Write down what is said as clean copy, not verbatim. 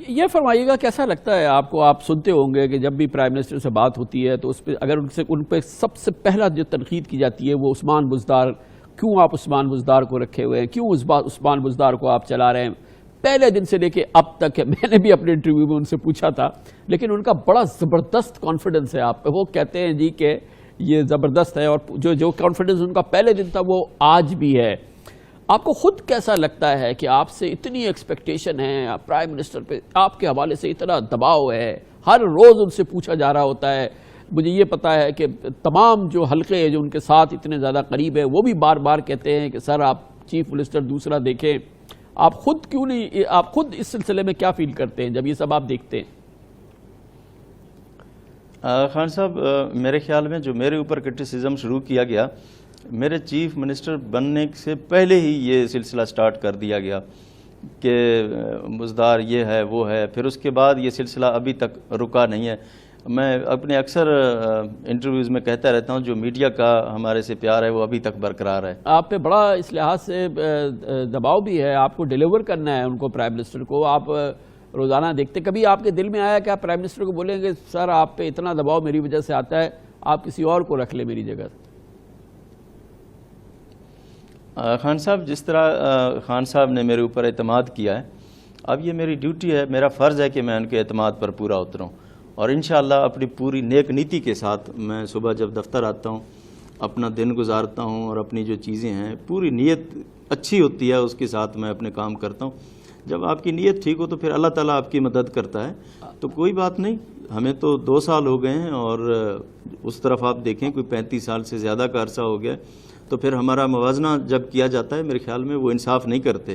یہ فرمائیے گا کیسا لگتا ہے آپ کو؟ آپ سنتے ہوں گے کہ جب بھی پرائم منسٹر سے بات ہوتی ہے تو اس پہ اگر ان پہ سب سے پہلا جو تنقید کی جاتی ہے وہ عثمان بزدار، کیوں آپ عثمان بزدار کو رکھے ہوئے ہیں، کیوں عثمان بزدار کو آپ چلا رہے ہیں؟ پہلے دن سے لے کے اب تک میں نے بھی اپنے انٹرویو میں ان سے پوچھا تھا، لیکن ان کا بڑا زبردست کانفیڈنس ہے آپ پہ. وہ کہتے ہیں جی کہ یہ زبردست ہے، اور جو کانفیڈنس ان کا پہلے دن تھا وہ آج بھی ہے. آپ کو خود کیسا لگتا ہے کہ آپ سے اتنی ایکسپیکٹیشن ہے، پرائم منسٹر پہ آپ کے حوالے سے اتنا دباؤ ہے، ہر روز ان سے پوچھا جا رہا ہوتا ہے؟ مجھے یہ پتا ہے کہ تمام جو حلقے ہیں جو ان کے ساتھ اتنے زیادہ قریب ہیں وہ بھی بار بار کہتے ہیں کہ سر آپ چیف منسٹر دوسرا دیکھیں. آپ خود کیوں نہیں، آپ خود اس سلسلے میں کیا فیل کرتے ہیں جب یہ سب آپ دیکھتے ہیں؟ خان صاحب، میرے خیال میں جو میرے اوپر کرٹیسزم شروع کیا گیا، میرے چیف منسٹر بننے سے پہلے ہی یہ سلسلہ سٹارٹ کر دیا گیا کہ بزدار یہ ہے وہ ہے. پھر اس کے بعد یہ سلسلہ ابھی تک رکا نہیں ہے. میں اپنے اکثر انٹرویوز میں کہتا رہتا ہوں جو میڈیا کا ہمارے سے پیار ہے وہ ابھی تک برقرار ہے. آپ پہ بڑا اس لحاظ سے دباؤ بھی ہے، آپ کو ڈیلیور کرنا ہے ان کو، پرائم منسٹر کو. آپ روزانہ دیکھتے، کبھی آپ کے دل میں آیا کہ آپ پرائم منسٹر کو بولیں گے سر آپ پہ اتنا دباؤ میری وجہ سے آتا ہے، آپ کسی اور کو رکھ لیں میری جگہ؟ خان صاحب، جس طرح خان صاحب نے میرے اوپر اعتماد کیا ہے، اب یہ میری ڈیوٹی ہے، میرا فرض ہے کہ میں ان کے اعتماد پر پورا اتروں، اور انشاءاللہ اپنی پوری نیک نیتی کے ساتھ میں صبح جب دفتر آتا ہوں، اپنا دن گزارتا ہوں، اور اپنی جو چیزیں ہیں پوری نیت اچھی ہوتی ہے اس کے ساتھ میں اپنے کام کرتا ہوں. جب آپ کی نیت ٹھیک ہو تو پھر اللہ تعالیٰ آپ کی مدد کرتا ہے. تو کوئی بات نہیں، ہمیں تو 2 سال ہو گئے ہیں، اور اس طرف آپ دیکھیں کوئی 35 سال سے زیادہ کا عرصہ ہو گیا، تو پھر ہمارا موازنہ جب کیا جاتا ہے میرے خیال میں وہ انصاف نہیں کرتے.